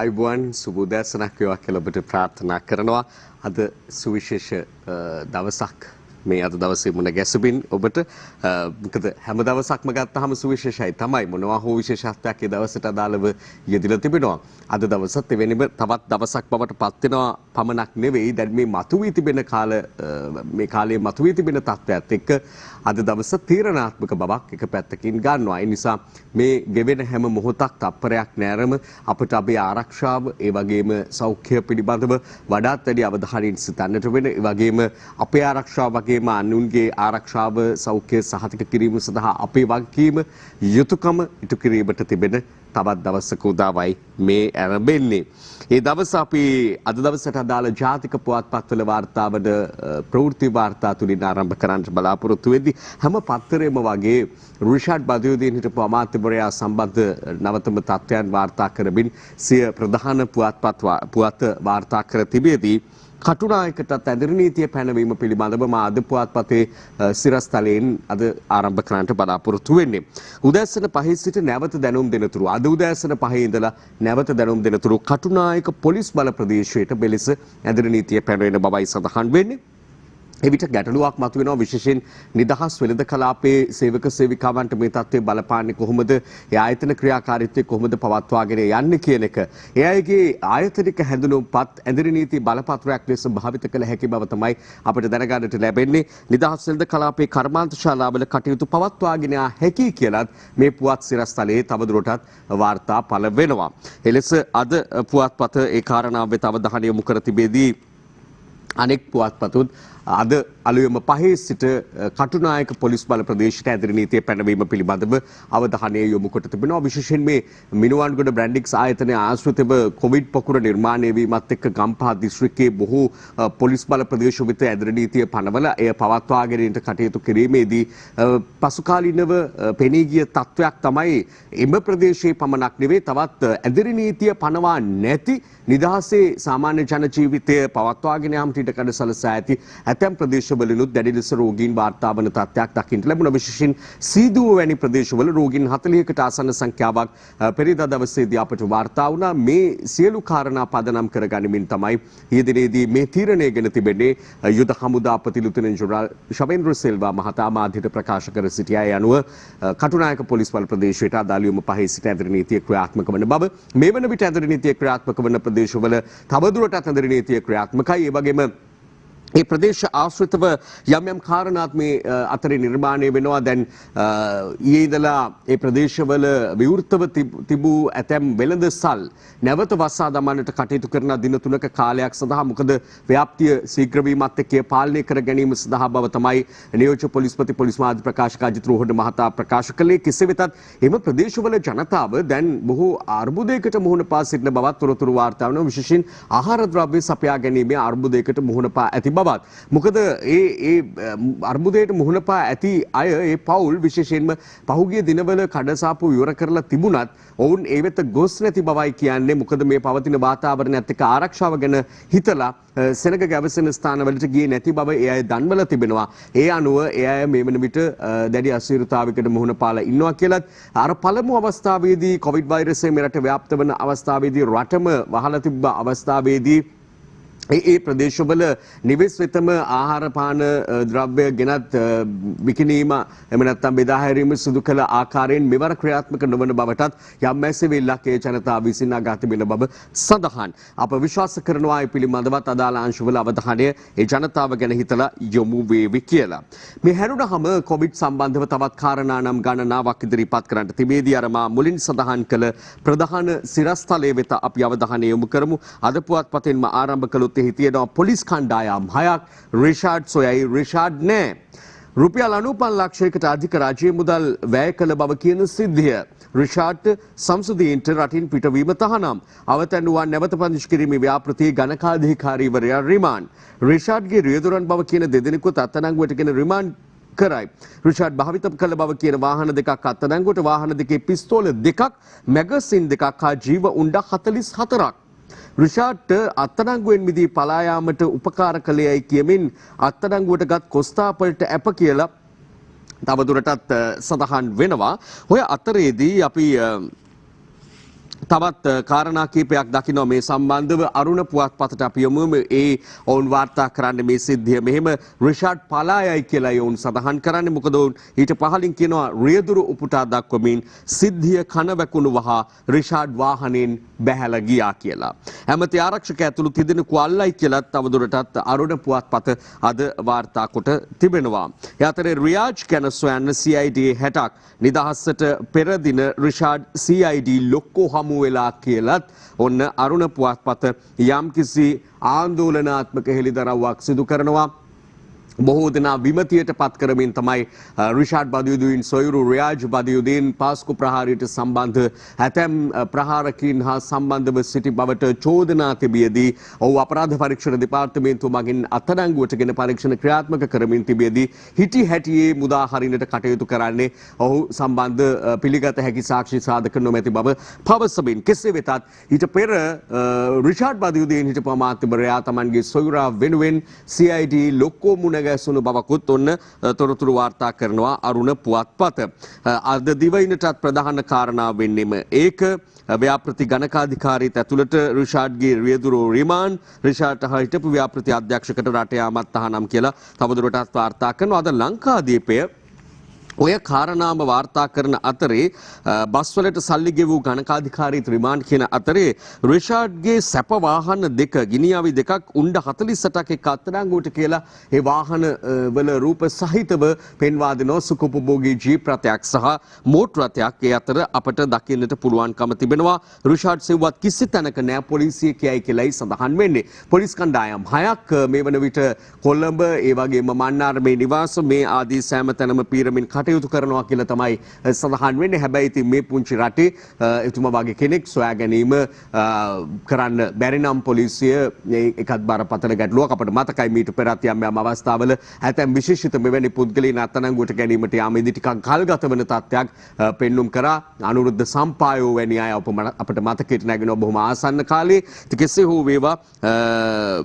ආයුබෝවන් සුබෝදෑසනක් වේවා කියලා ඔබට ප්‍රාර්ථනා කරනවා. අද සුවිශේෂ දවසක්. මේ අද දවසේ මුණ ගැසුමින් ඔබට මොකද හැම දවසක්ම ගත්තාම සුවිශේෂයි තමයි. මොනවා හෝ විශේෂත්වයක් ඒ දවසට අදාළව යෙදিলা තිබෙනවා. අද දවසත් එවැනිම තවත් දවසක් බවට පත් වෙනවා පමණක් නෙවෙයි. දැන් මේ මතුවී තිබෙන මේ කාලයේ මතුවී තිබෙන තත්ත්වයක් එක්ක අද දවස තීරණාත්මක බවක් එක පැත්තකින් ගන්නවා. ඒ නිසා මේ ගෙවෙන හැම මොහොතක් තප්පරයක් නෑරම අපට අපේ ආරක්ෂාව ඒ වගේම සෞඛ්‍ය පිළිබඳව වඩාත් වැඩි අවධානයෙන් සිතන්නට වෙන. ඒ වගේම අපේ ආරක්ෂාව වගේම අනුන්ගේ ආරක්ෂාව සෞඛ්‍ය සහතික කිරීම සඳහා අපේ වගකීම යුතුයකම ඉටු කිරීමට තිබෙන තවත් දවසක උදාවයි මේ ආරම්භෙන්නේ. ඒ දවස අපි අද දවසට අදාළ ජාතික පුවත්පත්වල වාර්තාවද ප්‍රවෘත්ති වාර්තා තුලින් ආරම්භ කරන්න බලාපොරොත්තු වෙද්දී හැම පත්තරේම වගේ රිෂාඩ් බදියුදීන් හිටපු අමාත්‍යවරයා සම්බන්ධ නවතම තත්ත්වයන් වාර්තා කරමින් සිය ප්‍රධාන පුවත් වාර්තා කර තිබෙදී කටුනායකටත් ඇඳිරි නීතිය පැනවීම පිළිබඳව මා අද පුවත්පතේ සිරස්තලයෙන් අද ආරම්භ කරන්නට බලාපොරොත්තු වෙන්නේ. උදෑසන 5 සිට නැවත දැනුම් දෙනතුරු අද උදෑසන 5 ඉඳලා නැවත දැනුම් දෙනතුරු කටුනායක පොලිස් බල ප්‍රදේශයට මෙලෙස ඇඳිරි නීතිය පැනවෙන බවයි සඳහන් වෙන්නේ. එවිට ගැටලුවක් මතුවෙනවා විශේෂයෙන් නිදහස් වෙළඳ කලාපයේ සේවක සේවිකාවන්ට මේ තත්ත්වය බලපාන්නේ කොහොමද? ඒ ආයතන ක්‍රියාකාරීත්වය කොහොමද පවත්වාගෙන යන්නේ කියන එක. ඒ අයගේ ආයතනික හැඳුනුම්පත් ඇඳිරි නීති බලපත්‍රයක් ලෙස භාවිත කළ හැකි බව තමයි අපිට දැනගන්නට ලැබෙන්නේ. නිදහස් වෙළඳ කලාපයේ කර්මාන්ත ශාලාවල කටයුතු පවත්වාගෙන යා හැකි කියලත් මේ පුවත් සිරස්තලයේ තවදුරටත් වාර්තා පළ වෙනවා. එලෙස අද පුවත්පත ඒ කාරණාව වෙත අවධානය යොමු කර තිබෙදී අනෙක් පුවත්පතුත් අද අලුයම 5 සිට කටුනායක පොලිස් බල ප්‍රදේශයට ඇඳිරි නීතිය පැනවීම පිළිබඳව අවධානය යොමු කොට තිබෙනවා. විශේෂයෙන් මේ මිනුවන්ගොඩ බ්‍රැන්ඩික්ස් ආයතනයේ ආශ්‍රිතව කොවිඩ් පොකුර නිර්මාණය වීමත් එක්ක ගම්පහ දිස්ත්‍රික්කයේ බොහෝ පොලිස් බල ප්‍රදේශ වෙත ඇඳිරි නීතිය පනවලා එය පවත්වාගෙන යන්නට කටයුතු කිරීමේදී පසුකාලීනව පෙනී ගිය තත්වයක් තමයි එම ප්‍රදේශයේ පමණක් නෙවෙයි තවත් ඇඳිරි නීතිය පනවා නැති නිදහසේ සාමාන්‍ය ජන ජීවිතය පවත්වාගෙන යාමට ඉඩකඩ සලසා ඇති ඇතැම් ප්‍රදේශවලිනුත් දැඩි ලෙස රෝගීන් වාර්තා වන තත්ත්වයක් දකින්නට ලැබුණා. විශේෂයෙන් සීදුව වැනි ප්‍රදේශවල රෝගීන් 40කට ආසන්න සංඛ්‍යාවක් පෙරේදා දවසේදී අපට වාර්තා වුණා. මේ සියලු කාරණා පදනම් කරගනිමින් තමයි ඊදිනේදී මේ තීරණය ගෙන තිබෙන්නේ. යුද හමුදාපති ලුතෙනන්ට් ජෙනරාල් ශවේන්ද්‍ර සිල්වා මහතා මාධ්‍යට ප්‍රකාශ කර සිටියා. ඒ අනුව කටුනායක පොලිස් බල ප්‍රදේශයට අදාළවම 5 සිට ඇඳිරි නීතිය ක්‍රියාත්මක වන බව මේ වන විට ඇඳිරි නීතිය ක්‍රියාත්මක වන ප්‍රදේශවල තවදුරටත් ඇඳිරි නීතිය ක්‍රියාත්මකයි. ඒ වගේම ඒ ප්‍රදේශ ආශ්‍රිතව යම් කාරණාත් මේ අතරේ නිර්මාණය වෙනවා. දැන් ඊයේ ඉඳලා ඒ ප්‍රදේශවල විවෘතව තිබූ ඇතැම් වෙළඳසල් නැවත වසා දමන්නට කටයුතු කරන දින 3ක කාලයක් සඳහා මොකද ව්‍යාප්තිය ශීඝ්‍ර වීමත් එක්ක පාලනය කර ගැනීම සඳහා බව තමයි නියෝජ්‍ය පොලිස්පති පොලිස් මාධ්‍ය ප්‍රකාශක අජිත් රෝහණ මහතා ප්‍රකාශ කළේ. කෙසේ වෙතත් එම ප්‍රදේශවල ජනතාව දැන් බොහෝ අර්බුදයකට මුහුණ පා සිටින බවත් තොරතුරු වාර්තා වෙනවා. විශේෂයෙන් ආහාර ද්‍රව්‍ය සපයා ගැනීමේ අර්බුදයකට මුහුණ පා ඇති බවත්. මොකද ඒ අර්බුදයට මුහුණ පා ඇති අය ඒ පවුල් විශේෂයෙන්ම පහුගිය දිනවල කඩසාප්පු විවර කරලා තිබුණත් ඔවුන් ඒ වෙත ගොස් නැති බවයි කියන්නේ. මොකද මේ පවතින වාතාවරණයත් එක්ක ආරක්ෂාව ගැන හිතලා සෙනග ගැවසෙන ස්ථානවලට ගියේ නැති බව ඒ අය දන්වලා තිබෙනවා. ඒ අනුව ඒ අය මේ වන විට දැඩි අසීරුතාවයකට මුහුණ පාලා ඉන්නවා කියලත් අර පළමු අවස්ථාවේදී කොවිඩ් වෛරසය මෙරට ව්‍යාප්ත වන අවස්ථාවේදී රටම වහලා තිබ්බ අවස්ථාවේදී ඒ ප්‍රදේශවල නිවෙස් වෙතම ආහාර පාන ද්‍රව්‍ය ගෙනත් විකිණීම එහෙම නැත්නම් බෙදා හැරීම සිදු කළ ආකාරයෙන් මෙවර ක්‍රියාත්මක නොවන බවටත් යම් මැසෙවිල්ලක් ඒ ජනතාව විසින් අගත වෙන බව සඳහන්. අප විශ්වාස කරනවා ඒ පිළිබඳවත් අදාළ අංශවල අවධානය ඒ ජනතාව ගැන හිතලා යොමු වේවි කියලා. මේ හැරුණාම කොවිඩ් සම්බන්ධව තවත් කාරණා නම් ගණනාවක් ඉදිරිපත් කරන්නට තිබේදී අර මා මුලින් සඳහන් කළ ප්‍රධාන සිරස්තලයේ වෙත අපි අවධානය යොමු කරමු. අද පුවත්පතෙන්ම ආරම්භ කළොත් හිතියනවා පොලිස් කණ්ඩායම් 6ක් රිෂාඩ් සොයයි රිෂාඩ් නෑ. රුපියල් 95 ලක්ෂයකට අධික රජයේ මුදල් වැය කළ බව කියන සිද්ධිය. රිෂාඩ් සම්සුදීන්ට රටින් පිටවීම තහනම්. අවතැන්නුවන් නැවත පදිංචි කිරීමේ ව්‍යාපෘතියේ ගණකාධිකාරීවරයා රිමාන්ඩ්. රිෂාඩ්ගේ රියදුරන් බව කියන දෙදෙනෙකුත් අත්අඩංගුවටගෙන රිමාන්ඩ් කරයි. රිෂාඩ් භාවිත කළ බව කියන වාහන දෙකක් අත්අඩංගුවට වාහන දෙකේ පිස්තෝල දෙකක් මැගසින් දෙකක් හා ජීව උණ්ඩ 44ක්. රිෂාඩ්ට අත්අඩංගුවෙන් මිදී පලා යාමට උපකාර කළේයි කියමින් අත්අඩංගුවට ගත් කොස්තාපල්ට ඇප කියලා තවදුරටත් සඳහන් වෙනවා. ඔය අතරේදී අපි තවත් කාරණා කීපයක් දකිනවා මේ සම්බන්ධව අරුණ පුවත්පතට අපි යමුම ඒ ඔවුන් වාර්තා කරන්නේ මේ සිද්ධිය මෙහෙම රිෂාඩ් පලායයි කියලා ඔවුන් සඳහන් කරන්නේ මොකද ඔවුන් ඊට පහලින් කියනවා රියදුරු උපුටා දක්වමින් සිද්ධිය කන වැකුණු වහා රිෂාඩ් වාහනයෙන් බැහැලා ගියා කියලා. ඇමති ආරක්ෂක ඇතුළු තිදෙනෙකු අල්ලයි කියලා තවදුරටත් අරුණ පුවත්පත අද වාර්තා කොට තිබෙනවා. ඒ අතරේ රියාජ් ගැන සොයන්න CID 60ක් නිදහසට පෙර දින රිෂාඩ් CID ලොක්කෝ හමු වෙලා කියලත් ඔන්න අරුණ පුවත්පත යම්කිසි ආందోලනාත්මක හෙළිදරව්වක් සිදු කරනවා. බොහෝ දෙනා විමතියට පත් කරමින් තමයි රිෂාඩ් බදියුදීන් සොයුරු රියාජ් බදියුදීන් පාස්කු ප්‍රහාරයට සම්බන්ධ ඇතැම් ප්‍රහාරකීන් හා සම්බන්ධව සිටි බවට චෝදනා තිබියදී ඔහු අපරාධ පරීක්ෂණ දෙපාර්තමේන්තුව මගින් අත්අඩංගුවටගෙන පරීක්ෂණ ක්‍රියාත්මක කරමින් තිබියදී හිටි හැටියේ මුදා හරිනට කටයුතු කරන්නේ ඔහු සම්බන්ධ පිළිගත හැකි සාක්ෂි සාධක නොමැති බව පවසමින් කෙසේ වෙතත් ඊට පෙර රිෂාඩ් බදියුදීන් හිටපු අමාත්‍යවරයා තමන්ගේ සොයුරා වෙනුවෙන් CID ලොක්කෝ මුණ ගැසුණු බවකුත් ඔන්න තොරතුරු වාර්තා කරනවා අරුණ පුවත්පත. අද දිවයිනටත් ප්‍රධාන කාරණා වෙන්නේම ඒක ව්‍යාපෘති ගණකාධිකාරීත් ඇතුළට රිෂාඩ්ගේ රියදුරු රිමාන්ඩ් රිෂාඩ්ට හිටපු ව්‍යාපෘති අධ්‍යක්ෂකට රට යාමත් තහනම් කියලා තවදුරටත් වාර්තා කරනවා. අද ලංකාදීපය ඔය කාරණාම වාර්තා කරන අතරේ බස්වලට සල්ලි ගෙවූ ගණකාධිකාරීත් රිමාන්ඩ් කියන අතරේ රිෂාඩ්ගේ සැප වාහන දෙක ගිනිඅවි දෙකක් උණ්ඩ 48ක් එක්ක අත්අඩංගුවට කියලා ඒ වාහන වල රූප සහිතව පෙන්වා දෙනවා සුඛෝපභෝගී ජීප් රථයක් සහ මෝටර රථයක්. ඒ අතර අපට දකින්නට පුළුවන්කම තිබෙනවා රිෂාඩ් සෙව්වත් කිසි තැනක නෑ පොලිසිය කියයි කියලායි සඳහන් වෙන්නේ. පොලිස් කණ්ඩායම් 6ක් මේ වන විට කොළඹ ඒ වගේම මන්නාරමේ නිවාස මේ ආදී සෑම තැනම පීරමින් කටයුතු කරනවා කියලා තමයි සඳහන් වෙන්නේ. හැබැයි ඉතින් මේ පුංචි රටේ එතුමා වගේ කෙනෙක් සොයා ගැනීම කරන්න බැරි නම් පොලිසිය එකත් බරපතල ගැටලුවක්. අපිට මතකයි මීට පෙරත් යම් අවස්ථාවල ඇතැම් විශේෂිත මෙවැනි පුද්ගලයන් අත්අඩංගුවට ගැනීමට යාමේදී ටිකක් කල්ගත වෙන තත්ත්වයක් පෙන්눔 කරා. අනුරුද්ධ සම්පායෝ වැනි අය අපිට මතකයට නැගෙනවා බොහොම ආසන්න කාලේ. කෙසේ හෝ වේවා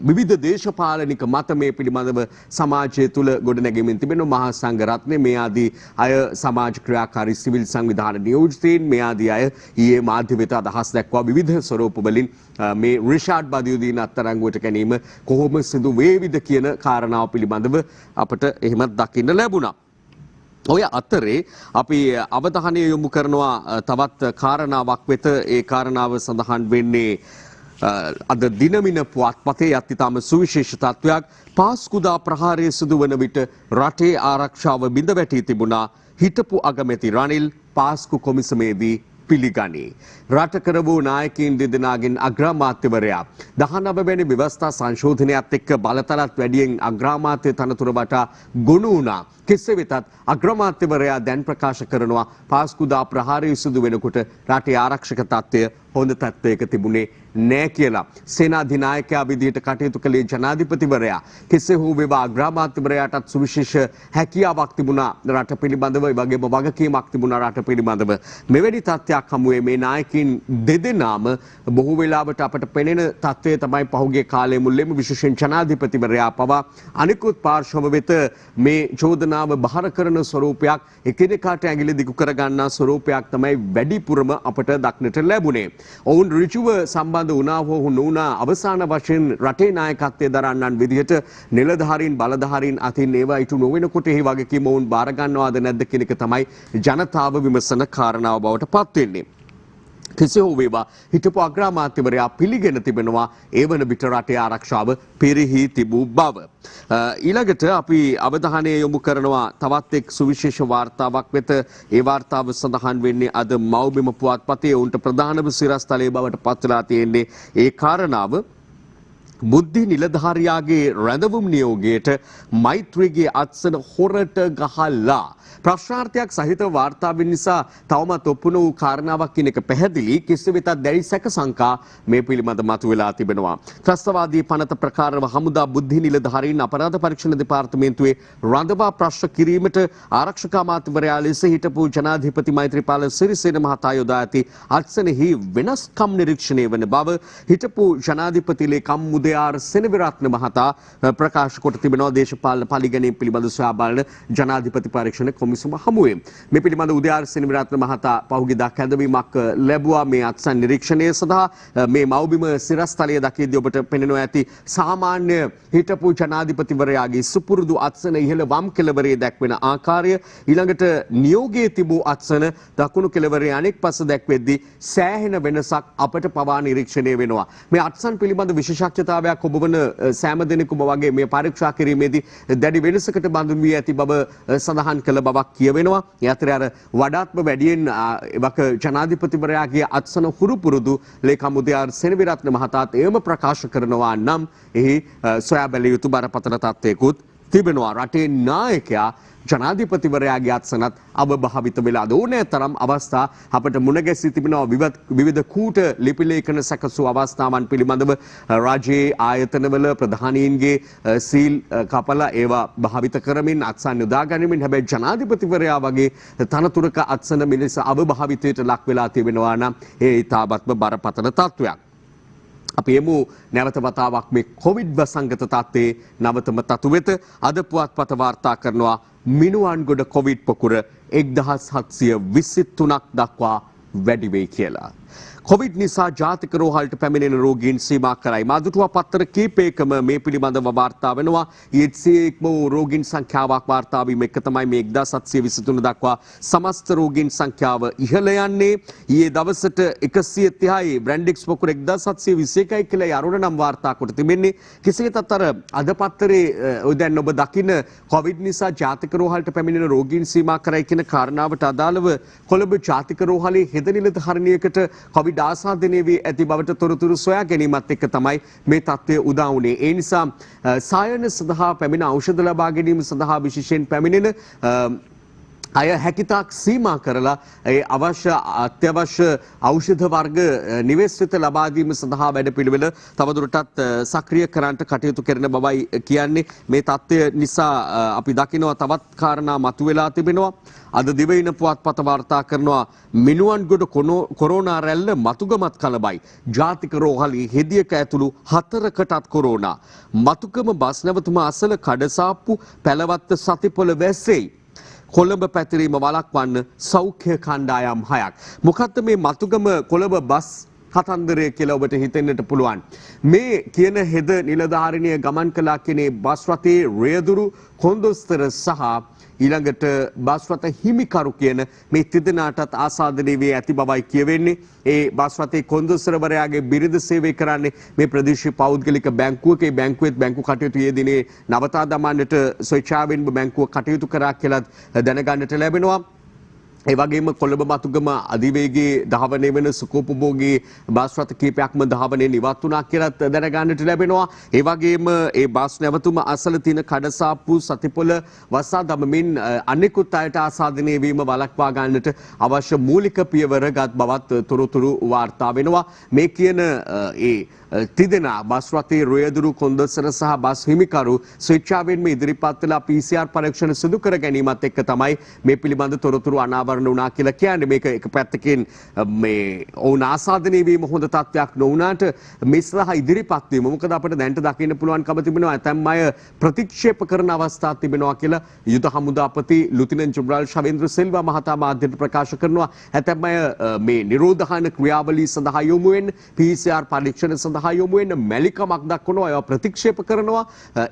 විවිධ දේශපාලනික මත මේ පිළිබඳව සමාජය තුළ ගොඩනැගෙමින් තිබෙන මහා සංඝ රත්නය මේ ආදී අය සමාජ ක්‍රියාකාරී සිවිල් සංවිධාන නියෝජිතයින් මේ ආදී අය ඊයේ මාධ්‍ය වෙත අදහස් දැක්වා විවිධ ස්වරූප වලින් මේ රිෂාඩ් බදියුදීන් අත්අඩංගුවට ගැනීම කොහොම සිදු වේවිද කියන කාරණාව පිළිබඳව අපට එහෙමත් දකින්න ලැබුණා. ඔය අතරේ අපි අවධානය යොමු කරනවා තවත් කාරණාවක් වෙත. ඒ කාරණාව සඳහන් වෙන්නේ අද දිනමින පුවත්පතේ යත්තිතාම සුවිශේෂ තත්වයක්. පාස්කුදා ප්‍රහාරය සිදුවන විට රටේ ආරක්ෂාව බිඳ වැටී තිබුණා. හිටපු අගමැති රනිල් පාස්කු කොමිසමේදී පිළිගනී. රට කරවූ නායකයින් දෙදෙනාගෙන් අග්‍රාමාත්‍යවරයා 19 වැනි ව්‍යවස්ථා සංශෝධනයත් එක්ක බලතලත් වැඩියෙන් අග්‍රාමාත්‍ය තනතුර වටා ගොනු වුණා. කෙසේ වෙතත් අග්‍රාමාත්‍යවරයා දැන් ප්‍රකාශ කරනවා පාස්කුදා ප්‍රහාරය සිදු වෙනකොට රටේ ආරක්ෂක තත්ත්වය හොඳ තත්ත්වයක තිබුණේ නෑ කියලා. සේනාධිනායකයා විදිහට කටයුතු කළේ ජනාධිපතිවරයා. කෙසේ හෝ වේවා අග්‍රාමාත්‍යවරයාටත් සුවිශේෂ හැකියාවක් තිබුණා රට පිළිබඳව. ඒ වගේම වගකීමක් තිබුණා රට පිළිබඳව. මෙවැනි තත්ත්වයක් හමුවේ මේ නායකයින් දෙදෙනාම බොහෝ වෙලාවට අපට පෙනෙන තත්ත්වය තමයි පහුගිය කාලයේ මුල්ලේම විශේෂයෙන් ජනාධිපතිවරයා පවා අනිකුත් පාර්ශව වෙත මේ චෝදනාව බහර කරන ස්වරූපයක් එකිනෙකාට ඇඟිලි දිගු කර ගන්නා ස්වරූපයක් තමයි වැඩිපුරම අපට දක්නට ලැබුණේ. ඔවුන් ඍජුව සම්බන්ධ වුණා හෝ නොවුණා අවසාන වශයෙන් රටේ නායකත්වයේ දරන්නන් විදිහට නිලධාරීන් බලධාරීන් අතින් ඒවා ඉටු නොවෙනකොට එහි වගකීම ඔවුන් බාර ගන්නවාද නැද්ද කියන එක තමයි ජනතාව විමසන කාරණාව බවට පත් වෙන්නේ. කෙසේ හෝ වේවා හිටපු අග්‍රාමාත්‍යවරයා පිළිගෙන තිබෙනවා ඒ වන විට රටේ ආරක්ෂාව පෙරහි තිබූ බව. ඊළඟට අපි අවධානය යොමු කරනවා තවත් එක් සුවිශේෂ වාර්තාවක් වෙත. ඒ වාර්තාව සඳහන් වෙන්නේ අද මව්බිම පුවත්පතේ උන්ට ප්‍රධානම සිරස්තලයේ බවට පත් වෙලා තියෙන්නේ ඒ කාරණාව බුද්ධි නිලධාරියාගේ රැඳවුම් නියෝගයට මෛත්‍රීගේ අත්සන හොරට ගහලා ප්‍රශ්නාර්ථයක් සහිත වාර්තාවෙන් නිසා තවමත් ඔප්පු වූ කාරණාවක් කියන එක පැහැදිලි. කෙසේ වෙතත් දැඩි සැක සංකා මේ පිළිබඳ මතුවලා තිබෙනවා. ත්‍රස්තවාදී පනත ප්‍රකාරව හමුදා බුද්ධි නිලධාරීන් අපරාධ පරීක්ෂණ දෙපාර්තමේන්තුවේ රඳවා ප්‍රශ්න කිරීමට ආරක්ෂක අමාත්‍යවරයා ලෙස හිටපු ජනාධිපති මෛත්‍රීපාල සිරිසේන මහතා යොදා ඇති අත්සනෙහි වෙනස්කම් නිරීක්ෂණය වන බව හිටපු ජනාධිපති ලේකම් මුදය උදයාර සෙනවිරත්න මහතා ප්‍රකාශ කොට තිබෙනවා දේශපාලන පරිගණනය පිළිබඳ සොයා බලන ජනාධිපති පරීක්ෂණ කොමිසම හමුවේ. මේ පිළිබඳ උදයාර සෙනවිරත්න මහතා පහුගියදා කැඳවීමක් ලැබුවා මේ අත්සන් නිරීක්ෂණය සඳහා. මේ මව්බිම සිරස්තලයේ දකිද්දී ඔබට පෙනෙනවා ඇති සාමාන්‍ය හිටපු ජනාධිපතිවරයාගේ සුපුරුදු අත්සන ඉහළ වම් කෙළවරේ දැක්වෙන ආකාරය, ඊළඟට නියෝගයේ තිබූ අත්සන දකුණු කෙළවරේ අනෙක් පස දැක්වෙද්දී සෑහෙන වෙනසක් අපට පවා නිරීක්ෂණය වෙනවා. මේ අත්සන් පිළිබඳ විශේෂඥතාවයක් ඔබ වන සෑම දෙනෙකුම වගේ මේ පරීක්ෂා කිරීමේදී දැඩි වෙනසකට බඳුන් වී ඇති බව සඳහන් කළ බවක් කියවෙනවා. ඒ අතරේ අර වඩාත්ම වැඩියෙන් එවක ජනාධිපතිවරයාගේ අත්සන හුරු පුරුදු ලේකම් උදයාර සෙනවිරත්න මහතාත් එයම ප්‍රකාශ කරනවා නම් එහි සොයා බැලිය යුතු බරපතල තත්ත්වයකුත් තිබෙනවා. රටේ නායකයා ජනාධිපතිවරයාගේ අත්සනත් අවභාවිත වෙලා ඕනෑ තරම් අවස්ථා අපට මුණ ගැසී තිබෙනවා. විවිධ කූට ලිපි ලේඛන සැකසූ අවස්ථාවන් පිළිබඳව රාජ්‍යයේ ආයතනවල ප්‍රධානීන්ගේ සීල් කපලා ඒවා භාවිත කරමින් අත්සන් යොදා ගනිමින්, හැබැයි ජනාධිපතිවරයා වගේ තනතුරක අත්සන මිනිස අවභාවිතයට ලක් වෙලා තිබෙනවා නම් ඒ ඉතාමත්ම බරපතල තත්ත්වයක්. අපි එමු නැවත වතාවක් මේ කොවිඩ් වසංගත තත්ත්වයේ නවතම තතු වෙත. අද පුවත්පත වාර්තා කරනවා මිනුවන්ගොඩ කොවිඩ් පොකුර 1723ක් දක්වා වැඩි වෙයි කියලා. කොවිඩ් නිසා ජාතික රෝහලට පැමිණෙන රෝගීන් සීමා කරයි. මාදුටුවා පත්තර කීපයකම මේ පිළිබඳව වාර්තා වෙනවා. ඊට්සීක්ම රෝගීන් සංඛ්‍යාවක් වාර්තා වීම එක තමයි මේ 1723 දක්වා සමස්ත රෝගීන් සංඛ්‍යාව ඉහළ යන්නේ. ඊයේ දවසට 130යි බ්‍රැන්ඩික්ස් පොකුර 1721යි කියලා අරුණ නම් වාර්තා කොට තිබෙන්නේ. කෙසේත් අතර අද පත්තරේ ඔය දැන් ඔබ දකින්න කොවිඩ් නිසා ජාතික රෝහලට පැමිණෙන රෝගීන් සීමා කරයි කියන කාරණාවට අදාළව කොළඹ ජාතික රෝහලේ හෙද නිලධාරිනියකට කොවිඩ් ආසාදනය වී ඇති බවට තොරතුරු සොයා ගැනීමත් එක්ක තමයි මේ තත්ත්වය උදා වුණේ. ඒ නිසා සායන සඳහා පැමිණ ඖෂධ ලබා ගැනීම සඳහා විශේෂයෙන් පැමිණෙන අය හැකිතාක් සීමා කරලා ඒ අත්‍යවශ්‍ය ඖෂධ වර්ග නිවෙස් වෙත ලබා දීම සඳහා වැඩපිළිවෙල තවදුරටත් සක්‍රිය කරන්නට කටයුතු කරන බවයි කියන්නේ. මේ තත්ත්වය නිසා අපි දකිනවා තවත් කාරණා මතුවලා තිබෙනවා. අද දිවයින පුවත්පත වාර්තා කරනවා මිනුවන්ගොඩ කොරෝනා රැල්ල මතුගමත් කලබයි. ජාතික රෝහලේ හෙදියක ඇතුළු 4කටත් කොරෝනා. මතුගම බස් නැවතුම අසල කඩසාප්පු පැලවත්ත සතිපොළ වැස්සෙයි. කොළඹ පැතිරීම වළක්වන්න සෞඛ්‍ය කණ්ඩායම් 6ක්. මොකද්ද මේ මතුගම කොළඹ බස් කතන්දරය කියලා ඔබට හිතෙන්නට පුළුවන්. මේ කියන හෙද නිලධාරිනිය ගමන් කළා කියන්නේ බස් රථයේ රේදුරු කොන්දොස්තර සහ ඊළඟට බස් රථ හිමිකරු කියන මේ තිදෙනාටත් ආසාදනය වී ඇති බවයි කියවෙන්නේ. ඒ බස් රථයේ කොන්දොස්තරවරයාගේ බිරිඳ සේවය කරන්නේ මේ ප්‍රදේශීය පෞද්ගලික බැංකුවක. ඒ බැංකුවෙත් බැංකු කටයුතු යෙදිනේ නවතා දමන්නට ස්වේච්ඡාවෙන්ම බැංකුව කටයුතු කරා කියලා දැනගන්නට ලැබෙනවා. ඒ වගේම කොළඹ මතුගම අධිවේගී ධාවනය වෙන සුඛෝපභෝගී බස් රථ කීපයක්ම ධාවනයෙන් ඉවත් වුණා කියලාත් දැනගන්නට ලැබෙනවා. ඒ වගේම ඒ බස් නැවතුම අසල තියෙන කඩසාප්පු සතිපොළ වසා දමමින් අනෙකුත් අයට ආසාදනය වීම වළක්වා ගන්නට අවශ්‍ය මූලික පියවර ගත් බවත් තොරතුරු වාර්තා වෙනවා. මේ කියන ඒ තිදෙනා බස් රථයේ රොයදුරු කොන්දොස්තර සහ බස් හිමිකරු ස්වේච්ඡාවෙන්ම ඉදිරිපත් වෙලා PCR පරීක්ෂණ සිදු කර ගැනීමත් එක්ක තමයි මේ පිළිබඳ තොරතුරු අනාවරණ වුණා කියලා කියන්නේ. මේක එක පැත්තකින් මේ ඔවුන් ආසාදනය වීම හොඳ තත්ත්වයක් නොවුනාට මේ සඳහා ඉදිරිපත් වීම මොකද අපිට දැනට දකින්න පුළුවන්කම තිබෙනවා ඇතැම් අය ප්‍රතික්ෂේප කරන අවස්ථා තිබෙනවා කියලා යුද හමුදාපති ලුතිනන්ට් ජෙනරාල් ශවේන්ද්‍ර සිල්වා මහතා මාධ්‍යට ප්‍රකාශ කරනවා. ඇතැම් අය මේ නිරෝධායන ක්‍රියාවලිය සඳහා යොමු වෙන්න PCR පරීක්ෂණ සඳහා යොමු වෙන්න මැලිකමක් දක්වනවා. ඒවා ප්‍රතික්ෂේප කරනවා.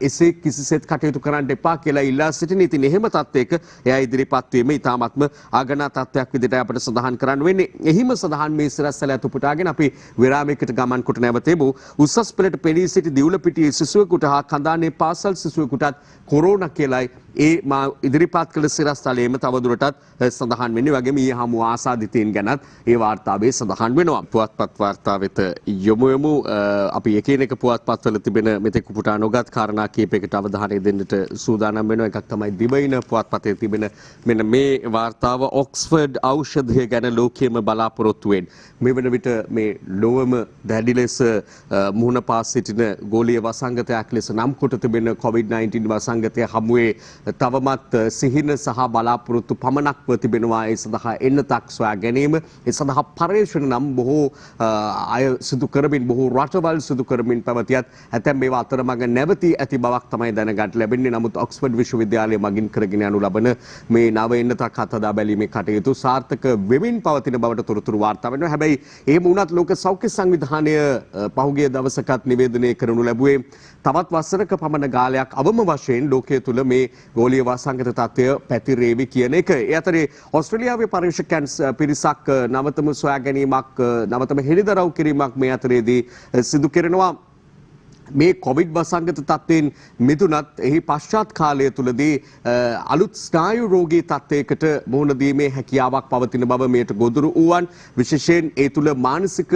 එසේ කිසිසේත් කටයුතු කරන්න එපා කියලා ඉල්ලා සිටින. ඉතින් එහෙම තත්ත්වයක එයා ඉදිරිපත් වීම ඉතාමත්ම ආගනා තත්ත්වයක් විදිහට අපිට සඳහන් කරන්න වෙන්නේ. එහිම සඳහන් මේ සිරස්තල අතුපුටාගෙන අපි විරාමයකට ගමන් කොට නැවතෙමු. උසස් පෙළට පෙනී සිටි දිවුලපිටියේ සිසුවෙකුට හා කඳානේ පාසල් සිසුවෙකුටත් කොරෝනා කියලායි ඒ මා ඉදිරිපත් කළ සිරස්තලයේම තවදුරටත් සඳහන් වෙන්නේ. වගේම ඊයේ හමු ආසාදිතයින් ගැනත් ඒ වාර්තාවේ සඳහන් වෙනවා. පුවත්පත් වාර්තා වෙත යමු. අපි එකිනෙක පුවත්පත්වල තිබෙන මෙතෙක් උපුටා නොගත් කාරණා කීපයකට අවධානය දෙන්නට සූදානම් වෙනවා. එකක් තමයි දිවයින පුවත්පතේ තිබෙන මෙන්න මේ වාර්තාව. ඔක්ස්ෆර්ඩ් ඖෂධය ගැන ලෝකයේම බලාපොරොත්තු වෙන මේ වන විට මේ ලොවම දැඩි ලෙස මුහුණ පා සිටින ගෝලීය වසංගතයක් ලෙස නම් කොට තිබෙන COVID-19 වසංගතය හමුවේ තවමත් සිහින සහ බලාපොරොත්තු පමණක්ව තිබෙනවා. ඒ සඳහා එන්නතක් සොයා ගැනීම, ඒ සඳහා පර්යේෂණ නම් බොහෝ අය සිදු කරමින් බොහෝ රටවල් සිදු කරමින් පැවතියත් ඇතැම් මේවා අතරමඟ නැවතී ඇති බවක් තමයි දැනගන්න ලැබෙන්නේ. නමුත් ඔක්ස්ෆර්ඩ් විශ්වවිද්‍යාලය මගින් කරගෙන යනු ලබන මේ නව එන්නතක් හතදා බැලීමේ කටයුතු සාර්ථක වෙමින් පවතින බවට තොරතුරු වාර්තා වෙනවා. හැබැයි එහෙම වුණත් ලෝක සෞඛ්‍ය සංවිධානය පහුගිය දවසකත් නිවේදනය කරනු ලැබුවේ තවත් වසරක පමණ කාලයක් අවම වශයෙන් ලෝකයේ තුල මේ ගෝලීය වාසංගත තත්ත්වය පැතිරේවි කියන එක. ඒ අතරේ ඕස්ට්‍රේලියාවේ පරීක්ෂකයන් පිරිසක් නවතම සොයා ගැනීමක් නවතම හෙළිදරව් කිරීමක් මේ අතරේදී සිදු කරනවා. මේ කොවිඩ් වසංගත තත්ත්වයෙන් මිදුණත් එහි පශ්චාත් කාලය තුලදී අලුත් ස්නායු රෝගී තත්ත්වයකට මුහුණ දීමේ හැකියාවක් පවතින බව මෙයට ගොදුරු වූවන් විශේෂයෙන් ඒ තුල මානසික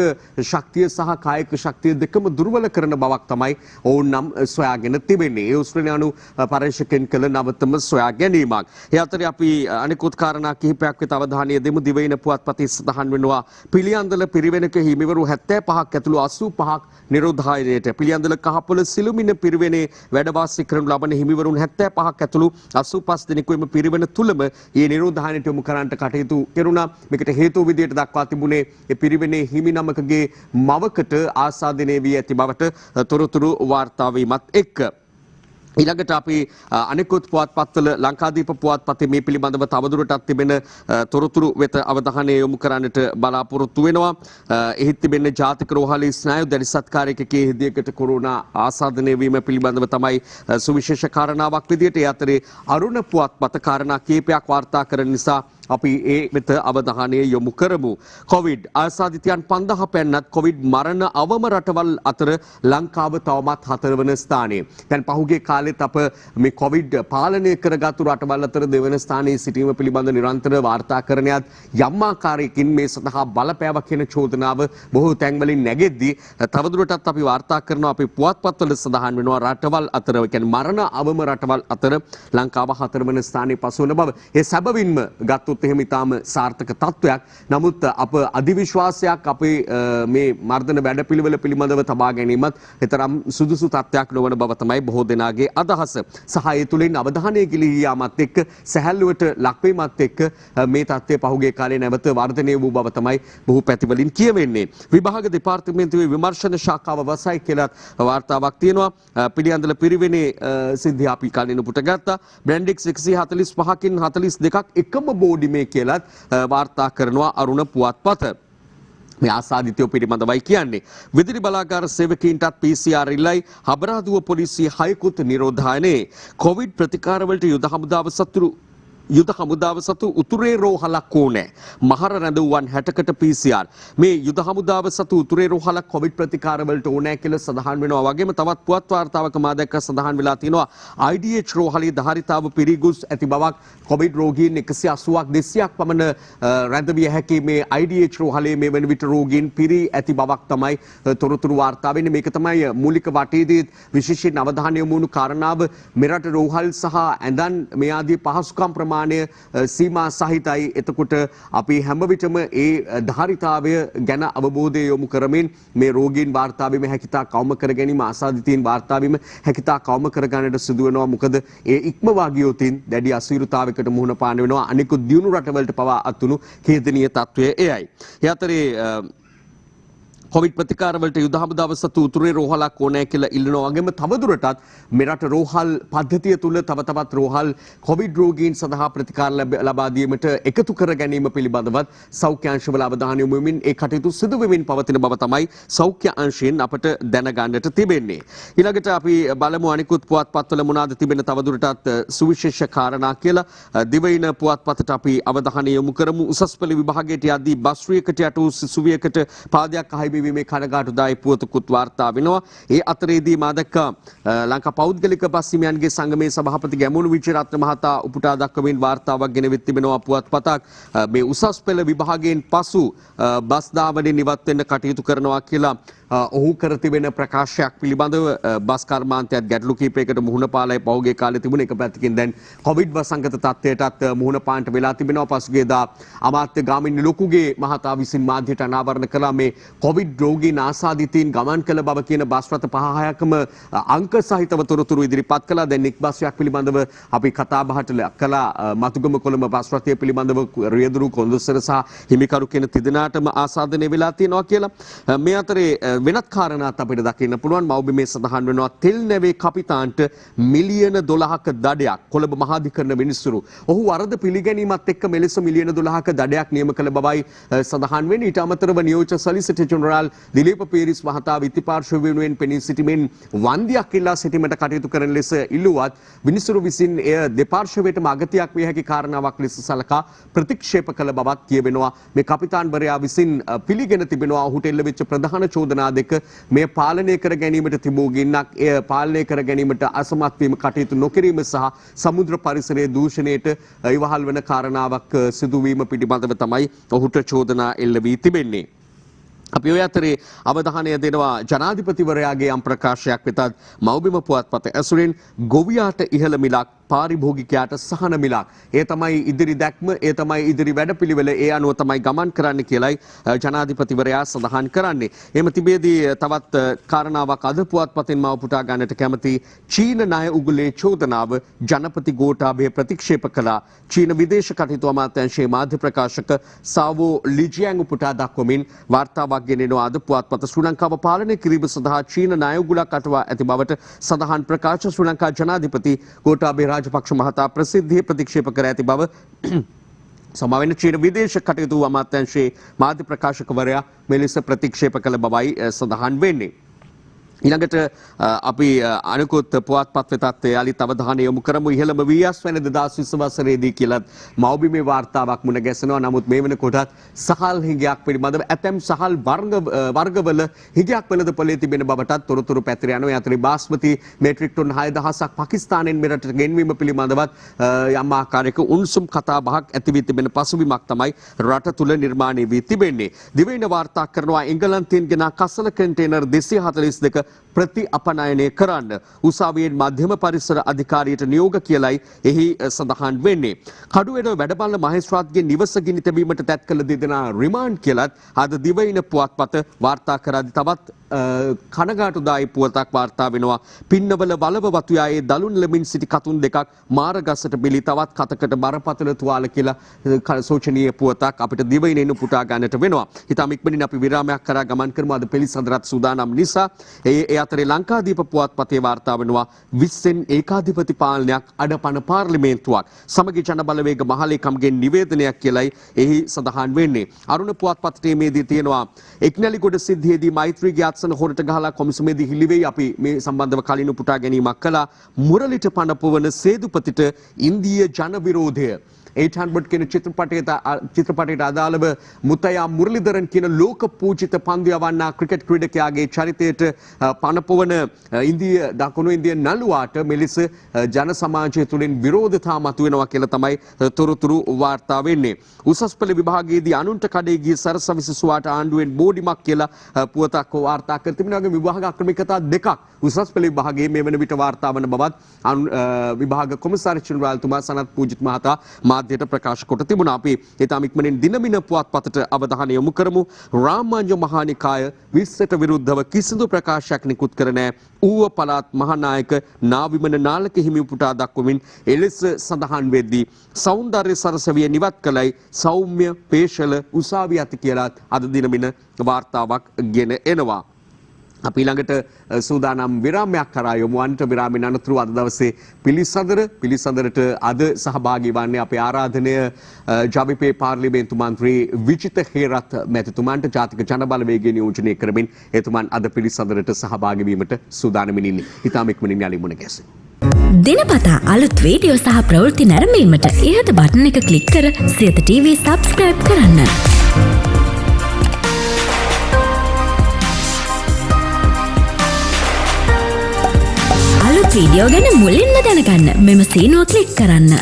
ශක්තිය සහ කායික ශක්තිය දෙකම දුර්වල කරන බවක් තමයි ඔවුන් නම් සොයාගෙන තිබෙන්නේ. ඒ ඕස්ට්‍රේලියානු පරීක්ෂකයන් කළ නවතම සොයා ගැනීමක්. ඒ අතරේ අපි අනිකුත් කාරණා කිහිපයක් වෙත අවධානය දෙමු. දිවයින පුවත්පතේ සඳහන් වෙනවා පිළියන්දල පිරිවෙනක හිමිවරු 75ක් ඇතුළු 85ක් නිරෝධායනයට. පිළියන්දල කහපොළ සිළුමිණ පිරිවෙනේ වැඩ වාසය කරනු ලබන හිමිවරුන් 75ක් ඇතුළු 85 දෙනෙකු එම පිරිවෙන තුලම මේ නිරෝධායනයට යොමු කරන්නට කටයුතු කෙරුණා. මේකට හේතුව විදියට දක්වා තිබුණේ ඒ පිරිවෙනේ හිමි නමකගේ මවකට ආසාදනය වී ඇති බවට තොරතුරු වාර්තා වීමත් එක්ක ඊළඟට අපි අනෙකුත් පුවත්පත්වල ලංකාදීප පුවත්පතේ මේ පිළිබඳව තවදුරටත් තිබෙන තොරතුරු වෙත අවධානය යොමු කරන්නට බලාපොරොත්තු වෙනවා. එහි තිබෙන ජාතික රෝහලේ ස්නායු දැඩි සත්කාරයකගේ හිදියකට කොරෝනා ආසාදනය වීම පිළිබඳව තමයි සුවිශේෂ කාරණාවක් විදියට. ඒ අතරේ අරුණ පුවත්පත කාරණා කීපයක් වාර්තා කරන නිසා අපි ඒ වෙත අවධානය යොමු කරමු. කොවිඩ් ආසාදිතයන් 5000 පැන්නත් කොවිඩ් මරණ අවම රටවල් අතර ලංකාව තවමත් 4 වන ස්ථානයේ. දැන් පහුගිය කාලෙත් අප මේ කොවිඩ් පාලනය කරගත්තු රටවල් අතර දෙවන ස්ථානයේ සිටීම පිළිබඳ නිරන්තර වාර්තා කරනයත් යම් ආකාරයකින් මේ සඳහා බලපෑවක් කියන චෝදනාව බොහෝ තැන්වලින් නැගෙද්දී තවදුරටත් අපි වාර්තා කරනවා අපි පුවත්පත්වල සඳහන් වෙනවා රටවල් අතර කියන්නේ මරණ අවම රටවල් අතර ලංකාව 4 වන ස්ථානයේ පසුවන බව. ඒ සැබවින්ම ගත්තොත් එහෙම ඉතාම සාර්ථක තත්වයක්. නමුත් අප අධිවිශ්වාසයක් අපේ මේ මර්ධන වැඩපිළිවෙල පිළිබඳව තබා ගැනීමත් එතරම් සුදුසු තත්ත්වයක් නොවන බව තමයි බොහෝ දෙනාගේ අදහස. සහ ඒ තුළින් අවධානය ගිලී යාමත් එක්ක සැහැල්ලුවට ලක්වීමත් එක්ක මේ තත්ත්වය පහුගිය කාලේ නැවත වර්ධනය වූ බව තමයි බොහෝ පැතිවලින් කියවෙන්නේ. විභාග දෙපාර්තමේන්තුවේ විමර්ශන ශාඛාව වසයි කියලා වාර්තාවක් තියෙනවා. පිළියන්දල පිරිවෙනේ සිද්ධිය අපි කලින් උපුට ගත්තා. බ්‍රැන්ඩික්ස් 145කින් 42ක් එකම බෝඩි මේ කියලත් වාර්තා කරනවා අරුණ පුවත්පත. මේ ආසාදිතයෝ පිළිබඳවයි කියන්නේ. විදුලි බලාගාර සේවකීන්ටත් PCR ඉල්ලයි. හබරාදුව පොලිසිය 6කුත් නිරෝධායනේ. කොවිඩ් ප්‍රතිකාරවලට යුද හමුදාව සතු උතුරේ රෝහලක් ඕනේ. මහර රැඳවුවන් 60කට PCR. මේ යුද හමුදාව සතු උතුරේ රෝහලක් කොවිඩ් ප්‍රතිකාරවලට ඕනේ කියලා සඳහන් වෙනවා. වගේම තවත් පුවත් වාර්තාවක මා දැක්ක සඳහන් වෙලා තිනවා IDH රෝහලේ ධාරිතාව පිරිගුස් ඇති බවක් කොවිඩ් රෝගීන් 180ක් 200ක් පමණ රැඳවිය හැකි මේ IDH රෝහලේ මේ වන විට රෝගීන් පිරී ඇති බවක් තමයි තොරතුරු වාර්තා වෙන්නේ. මේක තමයි මූලික වටේදී විශේෂයෙන් අවධානය යොමු වුණු කාරණාව. මෙරට රෝහල් සහ ඇඳන් මේ ආදී පහසුකම් සීමා සහිතයි. එතකොට අපි හැම විටම ඒ ධාරිතාවය ගැන අවබෝධය යොමු කරමින් මේ රෝගීන් වාර්තා වීම හැකිතා කවම කර ගැනීම ආසාදිතයින් වාර්තා වීම හැකිතා කවම කර ගන්නට සිදු වෙනවා. මොකද ඒ ඉක්මවා ගියොතින් දැඩි අසීරුතාවයකට මුහුණ පාන්න වෙනවා. අනිකුත් දියුණු රටවලට පවා අත්තුණු ඛේදනීය තත්වය එයයි. ඒ අතරේ කොවිඩ් ප්‍රතිකාරවලට යුද හමුදාව සතු උතුරේ රෝහලක් ඕනෑ කියලා ඉල්ලනවා. වගේම තවදුරටත් මෙරට රෝහල් පද්ධතිය තුළ තව තවත් රෝහල් කොවිඩ් රෝගීන් සඳහා ප්‍රතිකාර ලබා දීමට එකතු කර ගැනීම පිළිබඳවත් සෞඛ්‍ය අංශවල අවධානය යොමු වෙමින් ඒ කටයුතු සිදු වෙමින් පවතින බව තමයි සෞඛ්‍ය අංශයෙන් අපට දැනගන්නට තිබෙන්නේ. ඊළඟට අපි බලමු අනිකුත් පුවත්පත්වල මොනවාද තිබෙන තවදුරටත් සුවිශේෂ කාරණා කියලා. දිවයින පුවත්පතට අපි අවධානය යොමු කරමු. උසස් පෙළ විභාගයට යද්දී බස් රියකට යට වූ සිසුවියකට පාදයක් අහිමි වීමේ කනගාටුදායි පුවතකුත් වාර්තා වෙනවා. ඒ අතරේදී මා දැක්කා ලංකා පෞද්ගලික බස් හිමියන්ගේ සංගමේ සභාපති ගැමුණු විජේරත්න මහතා උපුටා දක්වමින් වාර්තාවක් ගෙනවිත් තිබෙනවා පුවත්පතක්. මේ උසස් පෙළ විභාගයෙන් පසු බස් ධාවනයෙන් ඉවත් වෙන්න කටයුතු කරනවා කියලා ඔහු කර තිබෙන ප්‍රකාශයක් පිළිබඳව බස් කර්මාන්තයත් ගැටලු කිහිපයකට මුහුණ පාලයි පහුගිය කාලේ තිබුණ එක පැත්තකින් දැන් කොවිඩ් වසංගත තත්ත්වයටත් මුහුණ පාන්නට වෙලා තිබෙනවා. පසුගියදා අමාත්‍ය ගාමිණී ලොකුගේ මහතා විසින් මාධ්‍යට අනාවරණ කළා මේ කොවිඩ් රෝගීන් ආසාදිතයින් ගමන් කළ බව කියන බස් රථ 5-6ක්ම අංක සහිතව තොරතුරු ඉදිරිපත් කළා. දැන් එක් බස්යක් පිළිබඳව අපි කතා බහට කළා. මතුගම කොළඹ බස් රථය පිළිබඳව රියදුරු කොන්දොස්තර සහ හිමිකරු කියන තිදෙනාටම ආසාදනය වෙලා තියෙනවා කියලා. මේ අතරේ වෙනත් කාරණාත් අපිට දකින්න පුළුවන්. මව්බිමේ සඳහන් වෙනවා තෙල් නැවේ කපිතාන්ට මිලියන 12ක දඩයක් කොළඹ මහාධිකරණ විනිසුරු. ඔහු වරද පිළිගැනීමත් එක්ක මෙලෙස මිලියන 12ක දඩයක් නියම කළ බවයි සඳහන් වෙන්නේ. ඊට අමතරව නියෝජ්‍ය සොලිසිටර් ජෙනරාල් දිලීප පීරිස් මහතා විත්ති පාර්ශ්ව වෙනුවෙන් පෙනී සිටීමෙන් වන්දියක් ඉල්ලා සිටීමට කටයුතු කරන ලෙස ඉල්ලුවත් විනිසුරු විසින් එය දෙපාර්ශ්වයටම අගතියක් විය හැකි කාරණාවක් ලෙස සලකා ප්‍රතික්ෂේප කළ බවක් කියවෙනවා. මේ කපිතාන්වරයා විසින් පිළිගෙන තිබෙනවා ඔහුට එල්ල වෙච්ච ප්‍රධාන චෝදනා දෙක මේ පාලනය කර ගැනීමට තිබූ ගින්නක් එය පාලනය කර ගැනීමට අසමත් වීම කටයුතු නොකිරීම සහ සමුද්‍ර පරිසරයේ දූෂණයට ඉවහල් වන කාරණාවක් සිදුවීම පිළිබඳව තමයි ඔහුට චෝදනා එල්ල වී තිබෙන්නේ. අපි ඔය අතරේ අවධානය දෙනවා ජනාධිපතිවරයාගේ යම් ප්‍රකාශයක් වෙතත් මව්බිම පුවත්පත ඇසුරින් ගොවියාට ඉහළ මිලක් පාරිභෝගිකයාට සහන මිලක්. ඒ තමයි ඉදිරි දැක්ම, ඒ තමයි ඉදිරි වැඩපිළිවෙල, ඒ අනුව තමයි ගමන් කරන්න කියලයි ජනාධිපතිවරයා සඳහන් කරන්නේ. එහෙම තිබෙදී තවත් කාරණාවක් අද පුවත්පතෙන් මම පුටා ගන්නට කැමති. චීන ණය උගුලේ චෝදනාව ජනපති ගෝඨාභය ප්‍රතික්ෂේප කළා. චීන විදේශ කටයුතු අමාත්‍යාංශයේ මාධ්‍ය ප්‍රකාශක සාවෝ ලිජියන් උපුටා දක්වමින් වාර්තාවක් ගෙනෙනවා. අද පුවත්පත ශ්‍රී ලංකාව පාලනය කිරීම සඳහා චීන ණය උගුලක් අටවා ඇති බවට සඳහන් ප්‍රකාශ ශ්‍රී ලංකා ජනාධිපති ගෝඨාභය රාජපක්ෂ මහතා ප්‍රසිද්ධිය ප්‍රතික්ෂේප කර ඇති බව සමාවෙන්න චීන විදේශ කටයුතු අමාත්‍යාංශයේ මාධ්‍ය ප්‍රකාශකවරයා මෙලෙස ප්‍රතික්ෂේප කළ බවයි සඳහන් වෙන්නේ. ඊළඟට අපි අනිකුත් පුවත්පත් වෙතත් යාලිත් අවධානය යොමු කරමු. ඉහළම වීයස් වෙන 2020 වසරේදී කියලත් මව්බිමේ වාර්තාවක් මුණ ගැසෙනවා. නමුත් මේ වෙනකොටත් සහල් හිඟයක් පිළිබඳව ඇතැම් සහල් වර්ගවල හිඟයක් වෙළඳපොලේ තිබෙන බවටත් තොරතුරු පැතිර යනවා. ඒ අතරේ බාස්මති මෙට්‍රික් ටන් 6000ක් පාකිස්තානෙන් මෙරටට ගෙන්වීම පිළිබඳවත් යම් ආකාරයක උණුසුම් කතා බහක් ඇති වී තිබෙන පසුබිමක් තමයි රට තුල නිර්මාණය වී තිබෙන්නේ. දිවයින වාර්තා කරනවා එංගලන්තයෙන් ගෙන කසල කන්ටේනර් 242 ප්‍රති අපනයනය කරන්න උසාවියෙන් මධ්‍යම පරිසර අධිකාරියට නියෝග කියලයි එහි සඳහන් වෙන්නේ. කඩුවෙඩ වැඩබල මහේස්ත්‍රාත්ගේ නිවස ගිනි තැබීමට තැත් කළ දෙදෙනා රිමාන්ඩ් කියලත් අද දිවයින පුවත්පත වාර්තා කරද්දී තවත් කනගාටුදායි පුවතක් වාර්තා වෙනවා. පින්නවල වලව වතුයායේ දලුන් ලෙමින් සිටි කතුන් දෙකක් මාරගසට බිලි තවත් කතකට බරපතල තුවාල කියලා සෝචනීය පුවතක් අපිට දිවයිනෙන් පුටා ගන්නට වෙනවා. හිතාම ඉක්මනින් අපි විරාමයක් කරා ගමන් කරමු. අද පිළිසඳරත් සූදානම් නිසා ඒ අතරේ ලංකාදීප පුවත්පතේ වාර්තා වෙනවා 20න් ඒකාධිපති පාලනයක් අඩපණ පාර්ලිමේන්තුවක් සමගි ජන බලවේග මහලේකම්ගෙන් නිවේදනයක් කියලයි එහි සඳහන් වෙන්නේ. අරුණ පුවත්පතේ මේදී තියෙනවා එක්නැලිගොඩ සිද්ධියේදී මෛත්‍රීගේ අත්සන හොරට ගහලා කොමිසමේදී හිලිවෙයි. අපි මේ සම්බන්ධව කලින් පුටා ගැනීමක් කළා. මුරලිට පනපවන සේදුපතිට ඉන්දීය ජන විරෝධය 800 කියන චිත්‍රපටයට අදාළව මුතයා මුරලිදරන් කියන ලෝක පූජිත පන්දු යවන්නා ක්‍රිකට් ක්‍රීඩකයාගේ චරිතයට පනපවන ඉන්දිය දකුණු ඉන්දිය නළුවාට මෙලෙස ජන සමාජය තුළින් විරෝධතා මතුවෙනවා කියලා තමයි තොරතුරු වාර්තා වෙන්නේ. උසස් පෙළ විභාගයේදී අනුන්ට කඩේ ගිය සරස විසසුවාට ආණ්ඩුවෙන් බෝඩිමක් කියලා පුවතක් වාර්තා කර තිබෙනවා. වගේ විභාග අක්‍රමිකතා දෙකක් උසස් පෙළ විභාගයේ මේ වෙන විට වාර්තා වන බවත් විභාග කොමසාරි ජෙනරාල්තුමා සනත් පූජිත් මහතා මාධ්‍යට ප්‍රකාශ කොට තිබුණා. අපි ඊටම ඉක්මනින් දිනමින පුවත්පතට අවධානය යොමු කරමු. රාමාංජ මහානිකාය 20ට විරුද්ධව කිසිදු ප්‍රකාශයක් නිකුත් කර නැහැ. ඌව පළාත් මහානායක නාවිමන නාලක හිමි පුටා දක්වමින් එලෙස සඳහන් වෙද්දී සෞන්දර්ය සරසවිය නිවත් කළයි සෞම්‍ය පේශල උසාවිය ඇති කියලා අද දිනමින වාර්තාවක් ගෙන එනවා. අපි ළඟට සූදානම් විරාමයක් කරා යමු. අන්ට විරාමෙන් අනතුරු අද දවසේ පිළිසඳරට අද සහභාගී වන්නේ අපේ ආරාධනය ජවිපේ පාර්ලිමේන්තු මන්ත්‍රී විජිත හේරත් මැතිතුමන්ට ජාතික ජන බලවේගය නියෝජනය කරමින් එතුමන් අද පිළිසඳරට සහභාගී වීමට සූදානම්ින් ඉන්නේ. ඉතාම ඉක්මනින් යාලි මුණ ගැසෙමු. දිනපතා අලුත් වීඩියෝ සහ ප්‍රවෘත්ති නැරඹීමට ඉහත බටන් එක ක්ලික් කර සියත TV සබ්ස්ක්‍රයිබ් කරන්න. අලුත් වීඩියෝ ගැන මුලින්ම දැනගන්න මෙම සීනුව ක්ලික් කරන්න.